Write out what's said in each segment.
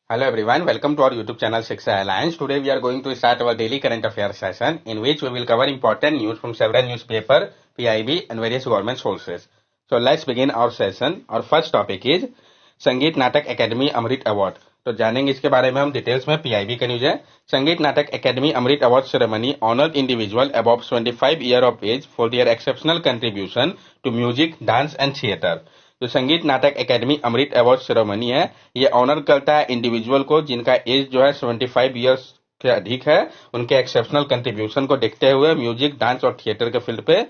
Hello everyone, welcome to our YouTube channel Shiksha Alliance. Today we are going to start our daily current affairs session in which we will cover important news from several newspaper, PIB and various government sources. So let's begin our session. Our first topic is संगीत Natak Academy Amrit award. तो जानेंगे इसके बारे में हम details में। PIB का news है, Sangeet Natak Academy Amrit award ceremony honoured individual above 25 year of age for their exceptional contribution to music, dance and theatre. जो Sangeet Natak Academy Amrit award ceremony है, ये ऑनर करता है इंडिविजुअल को जिनका एज जो है 75 ईयर्स के अधिक है, उनके एक्सेप्शनल कंट्रीब्यूशन को देखते हुए म्यूजिक, डांस और थिएटर के फील्ड पे।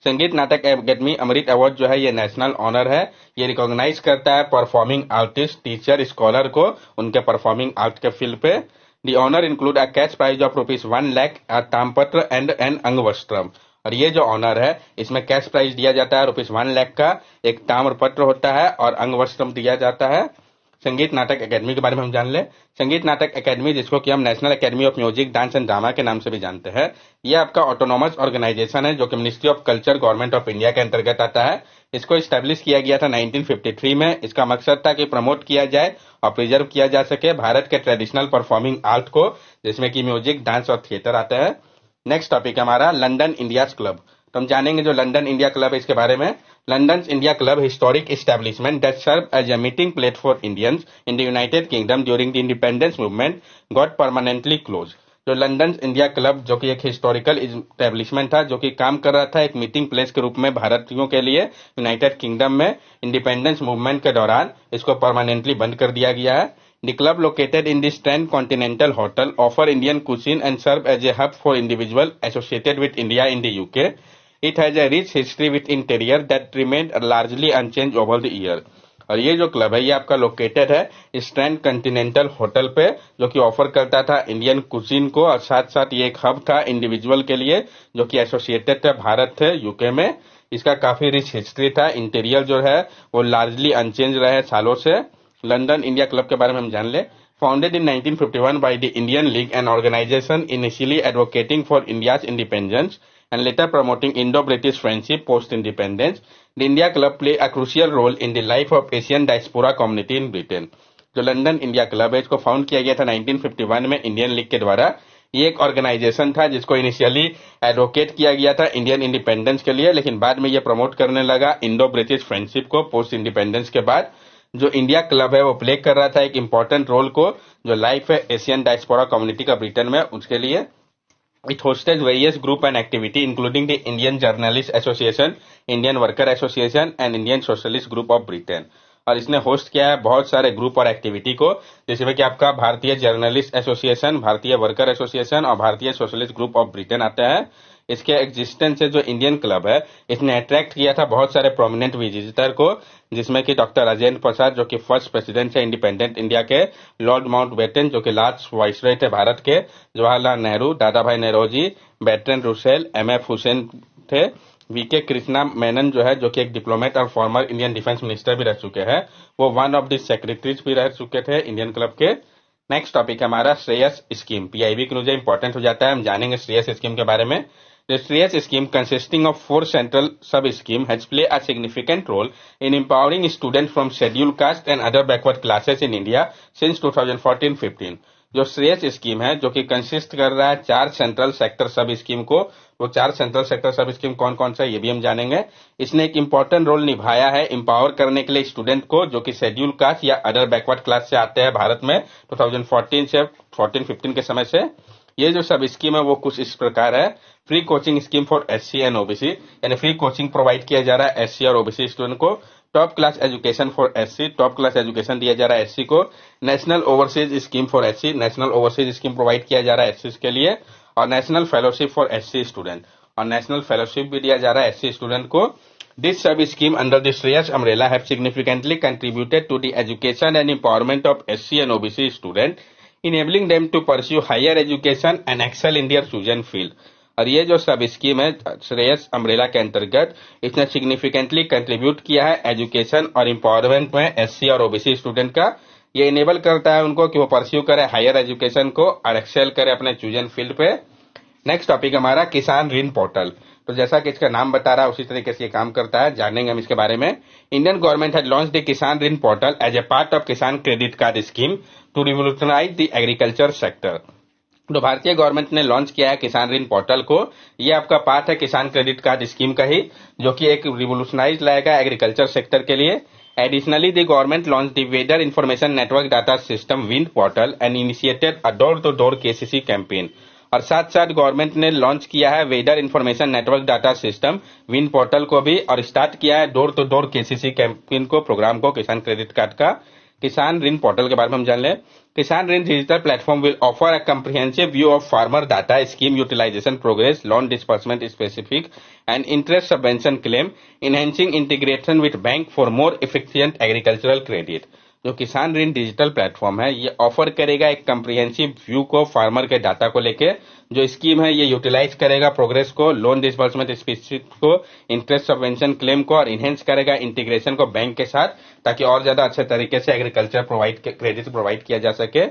संगीत नाटक एकेडमी अमृत अवार्ड जो है ये नेशनल ऑनर है। ये रिकॉग्नाइज करता है परफॉर्मिंग आर्टिस्ट, टीचर, स्कॉलर को उनके परफॉर्मिंग आर्ट के फील्ड पे। The honour include a cash prize of ₹1 lakh, a ताम्रपत्र एंड एन अंगवस्त्रम। और ये जो ऑनर है इसमें कैश प्राइज दिया जाता है ₹1 लाख का, एक ताम्रपत्र होता है और अंगवस्त्रम दिया जाता है। संगीत नाटक एकेडमी के बारे में हम जान ले। संगीत नाटक एकेडमी, जिसको कि हम national academy of music, dance and drama के नाम से भी जानते हैं, यह आपका ऑटोनोमस ऑर्गेनाइजेशन है जो कि ministry of culture, government of India के अंतर्गत आता है। इसको स्टैब्लिश किया गया था 1953 में। इसका मकसद था कि प्रमोट किया जाए और प्रिजर्व किया जा सके भारत के ट्रेडिशनल परफॉर्मिंग आर्ट को, जिसमें कि म्यूजिक, डांस और थिएटर आते हैं। नेक्स्ट टॉपिक हमारा लंदन इंडिया क्लब। तो हम जानेंगे जो लंदन इंडिया क्लब है इसके बारे में। London India Club historic establishment that serve as a meeting place for Indians in the United Kingdom during the independence movement got permanently close. जो लंदन इंडिया क्लब जो कि एक हिस्टोरिकल एस्टेब्लिशमेंट था, जो कि काम कर रहा था एक मीटिंग प्लेस के रूप में भारतीयों के लिए यूनाइटेड किंगडम में, इंडिपेंडेंस मूवमेंट के दौरान इसको परमानेंटली बंद कर दिया गया है। The club, located in the Strand Continental Hotel, offer Indian cuisine and serve as a hub for individuals associated with India in the UK. It has a rich history with interior that remained largely unchanged over the year. और ये जो club है ये आपका located है strand continental hotel पे, जो कि ऑफर करता था इंडियन कुजीन को, और साथ साथ ये एक हब था इंडिविजुअल के लिए जो कि एसोसिएटेड थे भारत थे यूके में। इसका काफी रिच हिस्ट्री था, इंटीरियर जो है वो लार्जली अनचेंज रहे सालों से। लंदन इंडिया क्लब के बारे में हम जान ले। Founded in 1951 by the Indian League, an organization initially advocating for India's independence and later promoting Indo-British friendship post-independence, the India Club play a crucial role in the life of Asian diaspora community in Britain. जो London India club है इसको found किया गया था 1951 में Indian league के द्वारा। ये एक ऑर्गेनाइजेशन था जिसको इनिशियली एडवोकेट किया गया था इंडियन इंडिपेंडेंस के लिए, लेकिन बाद में ये प्रमोट करने लगा इंडो ब्रिटिश फ्रेंडशिप को पोस्ट इंडिपेंडेंस के बाद। जो इंडिया क्लब है वो प्ले कर रहा था एक इंपॉर्टेंट रोल को, जो लाइफ है एशियन डायस्पोरा कम्युनिटी का ब्रिटेन में, उसके लिए। It hosted various group and activity including the Indian journalist association, Indian worker association and Indian socialist group of Britain. और इसने होस्ट किया है बहुत सारे ग्रुप और एक्टिविटी को, जिसमें कि आपका भारतीय जर्नलिस्ट एसोसिएशन, भारतीय वर्कर एसोसिएशन और भारतीय सोशलिस्ट ग्रुप ऑफ ब्रिटेन आते हैं। इसके एग्जिस्टेंस से जो इंडियन क्लब है इसने अट्रैक्ट किया था बहुत सारे प्रोमिनेंट विजिटर को, जिसमें कि डॉक्टर राजेंद्र प्रसाद जो कि फर्स्ट प्रेसिडेंट है इंडिपेंडेंट इंडिया के, लॉर्ड माउंटबेटन जो कि लास्ट वाइसरॉय थे भारत के, जवाहरलाल नेहरू, दादा भाई नौरोजी, बैटरन रुसेल, एमएफ हुसैन थे, वीके कृष्णा मेनन जो है जो कि एक डिप्लोमेट और फॉर्मर इंडियन डिफेंस मिनिस्टर भी रह चुके हैं, वो वन ऑफ द सेक्रेटरीज भी रह चुके थे इंडियन क्लब के। नेक्स्ट टॉपिक है हमारा श्रेयस स्कीम। पीआईबी के न्यूज इंपॉर्टेंट हो जाता है, हम जानेंगे श्रेयस स्कीम के बारे में। The Shreyas scheme, consisting of 4 central sub-schemes, has played a significant role in empowering students from scheduled caste and other backward classes in India since 2014-15. जो श्रेयस स्कीम है जो कि कंसिस्ट कर रहा है 4 सेंट्रल सेक्टर सब स्कीम को, वो 4 सेंट्रल सेक्टर सब स्कीम कौन कौन सा है ये भी हम जानेंगे। इसने एक इंपॉर्टेंट रोल निभाया है एम्पावर करने के लिए स्टूडेंट को जो कि शेड्यूल कास्ट या अदर बैकवर्ड क्लास से आते हैं भारत में 2014 से 14-15 के समय से। ये जो सब स्कीम है वो कुछ इस प्रकार है। Free coaching scheme for SC and OBC, यानी फ्री कोचिंग प्रोवाइड किया जा रहा है एससी और ओबीसी स्टूडेंट को। Top class education for SC, top class education दिया जा रहा है एससी को। National overseas scheme for SC, national overseas scheme provide किया जा रहा है एससी के लिए। और national fellowship for SC student, और नेशनल फेलोशिप भी दिया जा रहा है एससी स्टूडेंट को। This sub-scheme under the Shreyas umbrella have significantly contributed to the education and empowerment of SC and OBC students, enabling them to pursue higher education and excel in their chosen field. और ये जो सब scheme है Shreyas umbrella के अंतर्गत, इसने significantly contribute किया है एजुकेशन और एम्पावरमेंट में एससी और ओबीसी स्टूडेंट का। ये इनेबल करता है उनको कि वो परस्यू करे हायर एजुकेशन को और एक्सेल करे अपने चूजन फील्ड पे। नेक्स्ट टॉपिक हमारा किसान ऋण पोर्टल। तो जैसा कि इसका नाम बता रहा है उसी तरीके से ये काम करता है, जानेंगे हम इसके बारे में। Indian government has launched the Kisan Rin portal as a part of Kisan credit card scheme to revolutionise the agriculture sector. तो भारतीय गवर्नमेंट ने लॉन्च किया है किसान ऋण पोर्टल को। ये आपका पार्ट है किसान क्रेडिट कार्ड स्कीम का ही, जो कि एक रिवोल्यूशनाइज लाएगा एग्रीकल्चर सेक्टर के लिए। Additionally, the government launched the Weather Information Network Data System (WIND) portal and initiated a door-to-door KCC campaign. और साथ साथ गवर्नमेंट ने लॉन्च किया है weather information network data system विन पोर्टल को भी, और स्टार्ट किया है door to door KCC campaign को, प्रोग्राम को किसान क्रेडिट कार्ड का। किसान ऋण पोर्टल के बारे में हम जान लें। Kisan Rin digital platform will offer a comprehensive view of farmer data, scheme utilisation progress, loan disbursement specific and interest subvention claim, enhancing integration with bank for more efficient agricultural credit। जो किसान ऋण डिजिटल प्लेटफॉर्म है ये offer करेगा एक comprehensive view को farmer के data को लेके। जो स्कीम है ये यूटिलाइज करेगा प्रोग्रेस को, लोन डिसबर्समेंट स्पेसिफिक को, इंटरेस्ट सबवेंशन क्लेम को, और इनहेंस करेगा इंटीग्रेशन को बैंक के साथ, ताकि और ज्यादा अच्छे तरीके से एग्रीकल्चर क्रेडिट प्रोवाइड किया जा सके।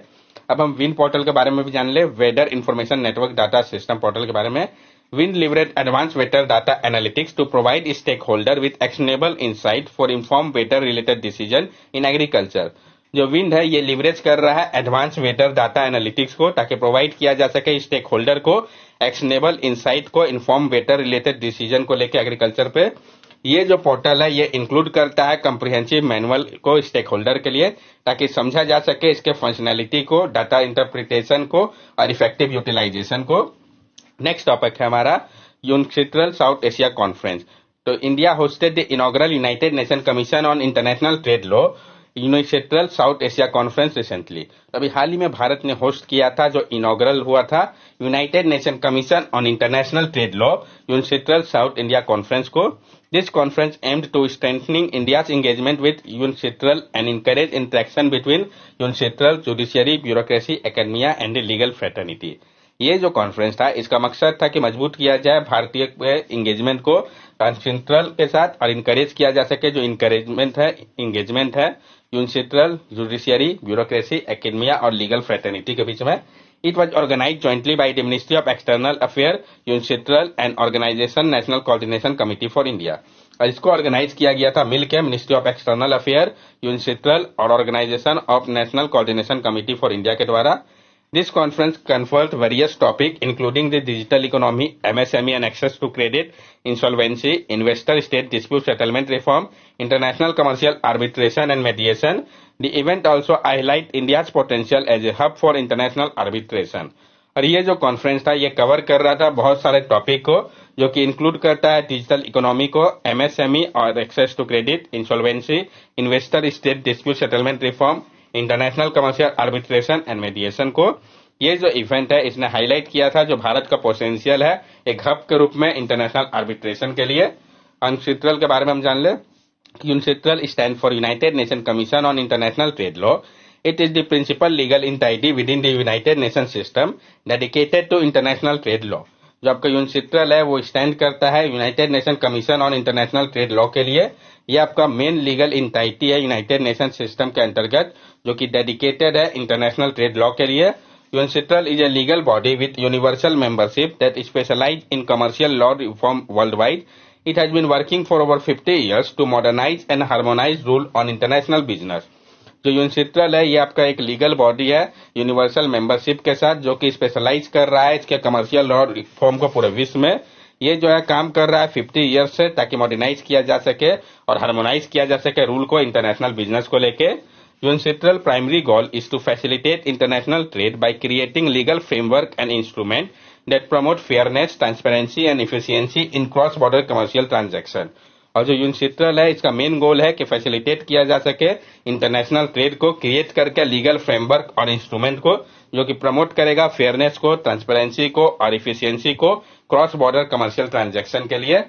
अब हम विन पोर्टल के बारे में भी जान ले, weather information network data system portal के बारे में। Wind leverage advanced weather data analytics to provide stakeholder with actionable insight for informed weather related decision in agriculture। जो विंड है ये लिवरेज कर रहा है एडवांस वेदर डाटा एनालिटिक्स को, ताकि प्रोवाइड किया जा सके स्टेक होल्डर को एक्शनेबल इंसाइट को इन्फॉर्म वेदर रिलेटेड डिसीजन को लेके एग्रीकल्चर पे। ये जो पोर्टल है ये इंक्लूड करता है कंप्रिहेंसिव मैनुअल को स्टेक होल्डर के लिए, ताकि समझा जा सके इसके फंक्शनैलिटी को, डाटा इंटरप्रिटेशन को और इफेक्टिव यूटिलाइजेशन को। नेक्स्ट टॉपिक है हमारा यूनिसेट्रल साउथ एशिया कॉन्फ्रेंस। तो India hosted the inaugural United Nation Commission on International trade Law UNCITRAL South Asia conference recently. अभी हाल ही में भारत ने होस्ट किया था जो इनॉग्रल हुआ था United Nation Commission on International trade Law UNCITRAL South India conference को। This conference aimed to strengthening India's engagement with UNCITRAL and encourage interaction between UNCITRAL judiciary, bureaucracy, academia and legal fraternity. ये जो conference था इसका मकसद था कि मजबूत किया जाए भारतीय एंगेजमेंट को सेंट्रल के साथ और इनकरेज किया जा सके जो एंगेजमेंट है यूनिसेट्रल जुडिशियरी, ब्यूरोक्रेसी, एकेडमिया और लीगल फ्रेटर्निटी के बीच में। It was organised jointly by the Ministry of External Affair, UNCITRAL and organisation National Coordination Committee for India. और इसको ऑर्गेनाइज किया गया था मिलकर Ministry of External Affair, UNCITRAL और organisation of National Coordination Committee for India के द्वारा। This conference conferred various topics including the digital economy, MSME and access to credit, insolvency, investor-state dispute settlement reform, international commercial arbitration and mediation. The event also highlight India's potential as a hub for international arbitration। और ये जो conference था ये cover कर रहा था बहुत सारे टॉपिक को, जो कि इंक्लूड करता है डिजिटल इकोनॉमी को, MSME और access to credit, insolvency, investor state dispute settlement reform, international commercial arbitration and mediation को। ये जो इवेंट है इसने हाईलाइट किया था जो भारत का पोटेंशियल है एक हब के रूप में इंटरनेशनल आर्बिट्रेशन के लिए। यूनिसेट्रल के बारे में हम जान ले। UNCITRAL stand for United Nation Commission on International trade Law. It is the principal legal entity within the United Nation system dedicated to international trade law. जो आपका यूनिसेट्रल है वो स्टैंड करता है United Nation Commission on International trade law के लिए। ये आपका मेन लीगल एंटिटी है यूनाइटेड नेशन सिस्टम के अंतर्गत, जो कि डेडिकेटेड है इंटरनेशनल ट्रेड लॉ के लिए। UNCITRAL is a legal body with universal membership that specialise in commercial law reform worldwide. It has been working for over 50 years to modernise and harmonise rule on international business. जो UNCITRAL है ये आपका एक legal body है universal membership के साथ, जो कि स्पेशलाइज कर रहा है इसके कमर्शियल लॉ रिफॉर्म को पूरे विश्व में। ये जो है काम कर रहा है 50 years से, ताकि मॉडर्नाइज किया जा सके और हार्मोनाइज किया जा सके रूल को इंटरनेशनल बिजनेस को लेके। UNCITRAL primary goal is to facilitate international trade by creating legal framework and instrument that promote fairness, transparency and efficiency in cross border commercial transaction. और जो यूनिसेट्रल है इसका मेन गोल है कि facilitate किया जा सके इंटरनेशनल ट्रेड को क्रिएट करके लीगल फ्रेमवर्क और इंस्ट्रूमेंट को, जो कि प्रमोट करेगा फेयरनेस को, ट्रांसपेरेंसी को और इफिशियंसी को क्रॉस बॉर्डर कमर्शियल ट्रांजैक्शन के लिए।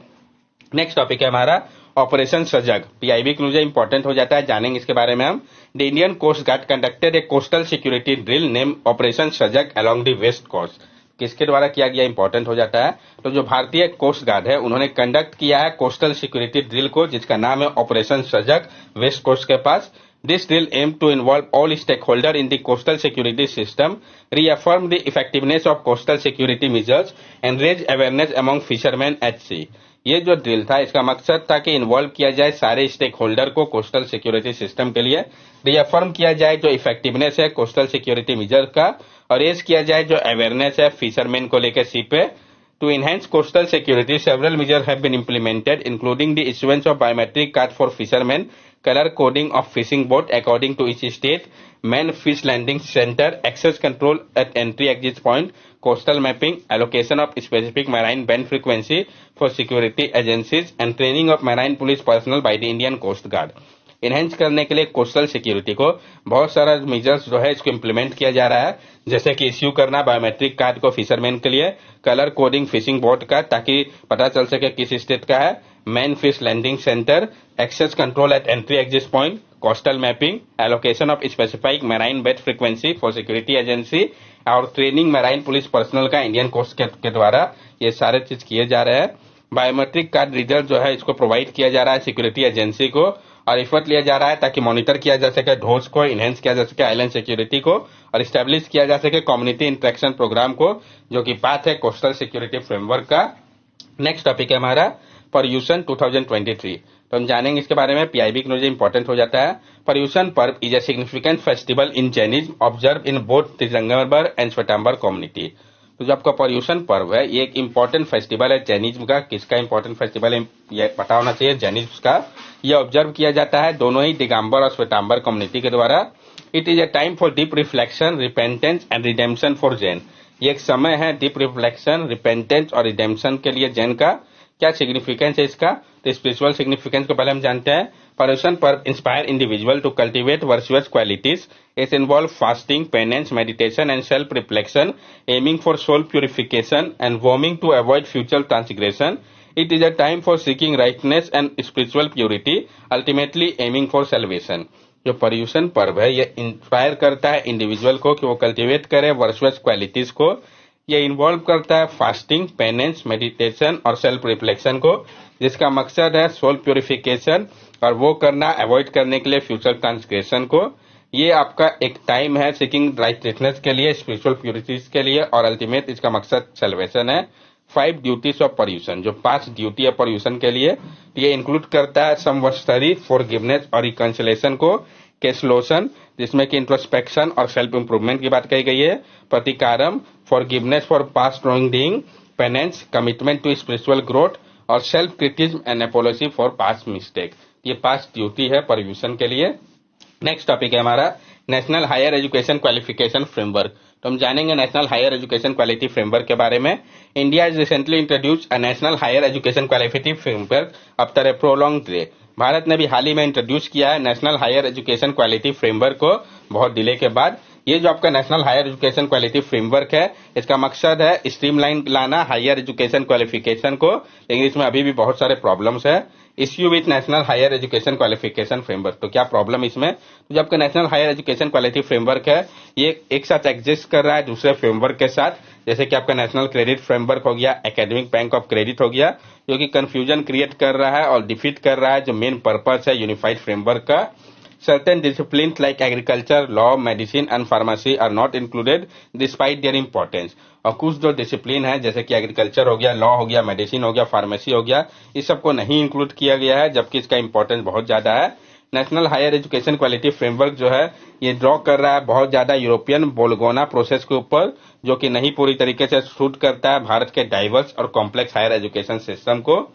नेक्स्ट टॉपिक है हमारा ऑपरेशन सजग। पीआईबी क्लूजर इंपॉर्टेंट हो जाता है, जानेंगे इसके बारे में हम। The Indian coast guard conducted a coastal security drill name operation Sajag along the west coast. किसके द्वारा किया गया इंपॉर्टेंट हो जाता है, तो जो भारतीय कोस्ट गार्ड है उन्होंने कंडक्ट किया है कोस्टल सिक्योरिटी ड्रिल को, जिसका नाम है ऑपरेशन सजग वेस्ट कोस्ट के पास। This drill aimed to involve all stakeholders in the coastal security system, reaffirm the effectiveness of coastal security measures, and raise awareness among fishermen at sea. ये जो drill था इसका मकसद था कि इन्वॉल्व किया जाए सारे स्टेक होल्डर को कोस्टल सिक्योरिटी सिस्टम के लिए, रिअफर्म किया जाए जो इफेक्टिवनेस है कोस्टल सिक्योरिटी मेजर का, और रेज किया जाए जो अवेयरनेस है फिशरमैन को लेकर सी पे. To enhance coastal security, several measures have been implemented, including the issuance of biometric cards for fishermen, color coding of fishing boat according to each state, manned fish landing center, access control at entry-exit point, coastal mapping, allocation of specific marine band frequency for security agencies, and training of marine police personnel by the Indian Coast Guard. Enhance करने के लिए coastal security को बहुत सारा measures जो है इसको implement किया जा रहा है, जैसे कि इश्यू करना बायोमेट्रिक कार्ड को फिशरमैन के लिए, कलर कोडिंग फिशिंग बोट का ताकि पता चल सके किस स्टेट का है, main fish landing centre, access control at entry exit point, coastal mapping, allocation of specific marine bed frequency for security agency और ट्रेनिंग मैराइन पुलिस पर्सनल का इंडियन कोस्ट के द्वारा ये सारे चीज किए जा रहे हैं. बायोमेट्रिक कार्ड रिजल्ट जो है इसको प्रोवाइड किया जा रहा है सिक्योरिटी एजेंसी को, और एफर्ट लिया जा रहा है ताकि मॉनिटर किया जा सके ढोज को, इनहेंस किया जा सके आइलैंड सिक्योरिटी को, और स्टैब्लिश किया जा सके कम्युनिटी इंटरेक्शन प्रोग्राम को, जो कि पार्ट है कोस्टल सिक्योरिटी फ्रेमवर्क का. नेक्स्ट टॉपिक है हमारा पर्यूषण 2023. तो हम जानेंगे इसके बारे में. पीआईबी की नॉलेज इंपॉर्टेंट हो जाता है. Paryushan Parva is a significant festival in Jainism observe in both Digambar and Shwetambar community. तो जो आपका पर्यूषण पर्व है ये एक इंपॉर्टेंट फेस्टिवल है जैनिज्म का. किसका इंपॉर्टेंट फेस्टिवल है ये पता होना चाहिए, जैनिज्म का. ये ऑब्जर्व किया जाता है दोनों ही दिगंबर और श्वेतांबर कम्युनिटी के द्वारा. It is a time for deep reflection, repentance and redemption for Jain. ये एक समय है डीप रिफ्लेक्शन, रिपेंटेंस और रिडेम्पशन के लिए जैन का. क्या सिग्निफिकेंस है इसका? तो स्पिरिचुअल सिग्निफिकेंस को पहले हम जानते हैं. Paryushan Parva inspire individual to cultivate virtuous qualities. It involves fasting, penance, meditation, and self-reflection, aiming for soul purification and vowing to avoid future transgression. It is a time for seeking rightness and spiritual purity, ultimately aiming for salvation. जो पर्यूषण पर्व है ये inspire करता है individual को कि वो cultivate करे वर्चुअस क्वालिटीज को. ये इन्वॉल्व करता है फास्टिंग, पेनेंस, मेडिटेशन और सेल्फ रिफ्लेक्शन को, जिसका मकसद है सोल प्योरिफिकेशन और वो करना अवॉइड करने के लिए फ्यूचर ट्रांसग्रेशन को. ये आपका एक टाइम है सीकिंग राइटनेस के लिए, स्पिरिचुअल प्योरिटीज के लिए, और अल्टीमेट इसका मकसद सेल्वेशन है. 5 ड्यूटीज ऑफ पर्यूषण, जो 5 ड्यूटी है पर्यूषण के लिए, ये इंक्लूड करता है समवत्सरी, फॉरगिवनेस और रिकंसिलेशन को, कैसलोशन जिसमें कि इंट्रोस्पेक्शन और सेल्फ इंप्रूवमेंट की बात कही गई है, प्रतिकारम forgiveness for past wrongdoing, penance commitment to spiritual growth, और self criticism and apology for past mistake. ये 5 ड्यूटी है पर्यूषण के लिए. नेक्स्ट टॉपिक है हमारा national higher education qualification framework. तो हम जानेंगे national higher education quality framework के बारे में. India is recently introduce a national higher education quality framework after a prolong delay. Bharat ने भी हाल ही में इंट्रोड्यूस किया है national higher education quality framework को बहुत डिले के बाद. ये जो आपका national higher education quality framework है इसका मकसद है स्ट्रीमलाइन लाना हायर एजुकेशन क्वालिफिकेशन को, लेकिन इसमें अभी भी बहुत सारे प्रॉब्लम्स है. Issue with national higher education qualification framework. तो क्या प्रॉब्लम इसमें? तो जो आपका national higher education quality framework है ये एक साथ एग्जिस्ट कर रहा है दूसरे फ्रेमवर्क के साथ, जैसे कि आपका नेशनल क्रेडिट फ्रेमवर्क हो गया, एकेडमिक बैंक ऑफ क्रेडिट हो गया, जो कि कंफ्यूजन क्रिएट कर रहा है और डिफीट कर रहा है जो मेन पर्पस है यूनिफाइड फ्रेमवर्क का. Certain disciplines like agriculture, law, medicine and pharmacy are not included despite their importance. और कुछ जो डिसिप्लिन है जैसे कि एग्रीकल्चर हो गया, लॉ हो गया, मेडिसिन हो गया, फार्मेसी हो गया, इस सबको नहीं इंक्लूड किया गया है, जबकि इसका इंपॉर्टेंस बहुत ज्यादा है. National higher education quality framework जो है ये ड्रॉ कर रहा है बहुत ज्यादा यूरोपियन बोलगोना प्रोसेस के ऊपर, जो कि नहीं पूरी तरीके से सूट करता है भारत के डाइवर्स और कॉम्प्लेक्स हायर एजुकेशन सिस्टम को.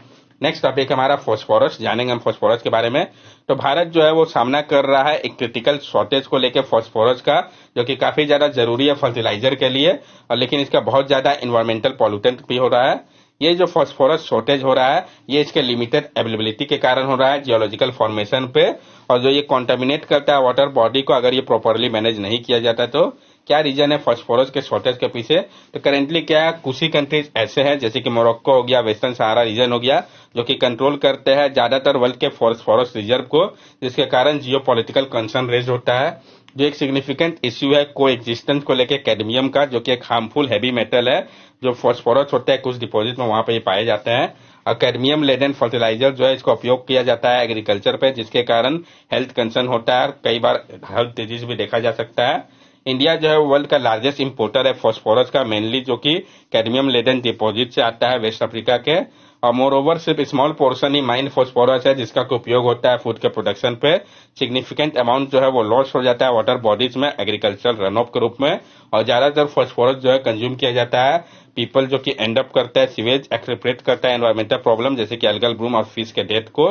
नेक्स्ट टॉपिक हमारा फॉस्फोरस. जानेंगे हम फॉस्फोरस के बारे में. तो भारत जो है वो सामना कर रहा है एक क्रिटिकल शॉर्टेज को लेकर फॉस्फोरस का, जो कि काफी ज्यादा जरूरी है फर्टिलाइजर के लिए, और लेकिन इसका बहुत ज्यादा इन्वायरमेंटल पॉल्यूटेंट भी हो रहा है. ये जो फॉस्फोरस शॉर्टेज हो रहा है ये इसके लिमिटेड अवेलेबिलिटी के कारण हो रहा है जियोलॉजिकल फॉर्मेशन पे, और जो ये कॉन्टेमिनेट करता है वाटर बॉडी को अगर ये प्रॉपरली मैनेज नहीं किया जाता. तो क्या रीजन है फॉस्फोरस के शॉर्टेज के पीछे? तो करेंटली क्या है, कुछ ही कंट्रीज ऐसे हैं जैसे कि मोरक्को हो गया, वेस्टर्न सहारा रीजन हो गया, जो कि कंट्रोल करते हैं ज्यादातर वर्ल्ड के फॉस्फोरस रिजर्व को, जिसके कारण जियोपॉलिटिकल कंसर्न रेज होता है. जो एक सिग्निफिकेंट इश्यू है को एग्जिस्टेंस को लेके कैडमियम का, जो कि एक हार्मफुल हैवी मेटल है जो फॉस्फोरस होता है कुछ डिपॉजिट में वहां पे ये पाए जाते हैं। और कैडमियम लेडन फर्टिलाइजर जो है इसका उपयोग किया जाता है एग्रीकल्चर पे, जिसके कारण हेल्थ कंसर्न होता है और कई बार हेल्थ डिजीज भी देखा जा सकता है। इंडिया जो है वर्ल्ड का लार्जेस्ट इंपोर्टर है फॉस्फोरस का, मेनली जो कि कैडमियम लेडन डिपॉजिट से आता है वेस्ट अफ्रीका के। और मोर ओवर सिर्फ स्मॉल पोर्शन ही माइन फॉस्फोरस है जिसका उपयोग होता है फूड के प्रोडक्शन पे। सिग्निफिकेंट अमाउंट जो है वो लॉस हो जाता है वाटर बॉडीज में एग्रीकल्चर रन ऑफ के रूप में। और ज्यादातर फॉस्फोरस जो है कंज्यूम किया जाता है पीपल जो कि एंड अप करता है सीवेज एक्सक्रीट करता है एनवायरमेंटल प्रॉब्लम जैसे कि एल्गल ब्लूम और फिश के डेथ को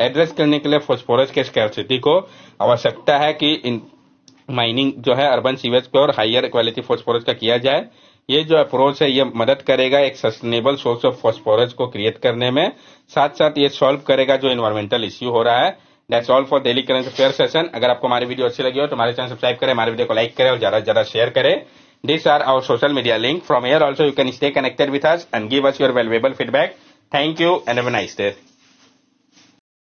एड्रेस करने के लिए फॉस्फोरस के स्कैर्सिटी को आवश्यकता है कि इन माइनिंग जो है अर्बन सीवेज पे और हायर क्वालिटी फॉस्फोरस का किया जाए। ये जो अप्रोच है ये मदद करेगा एक सस्टेनेबल सोर्स ऑफ फॉस्फोरस को क्रिएट करने में, साथ साथ ये सॉल्व करेगा जो एनवायरमेंटल इश्यू हो रहा है। That's all for daily current affair session. अगर आपको हमारी वीडियो अच्छी लगी हो तो हमारे चैनल सब्सक्राइब करें, हमारे वीडियो को लाइक करें और ज्यादा से ज्यादा शेयर करें। These are our social media link. From here also you can stay connected with us and give us your valuable feedback. Thank you and have a nice day.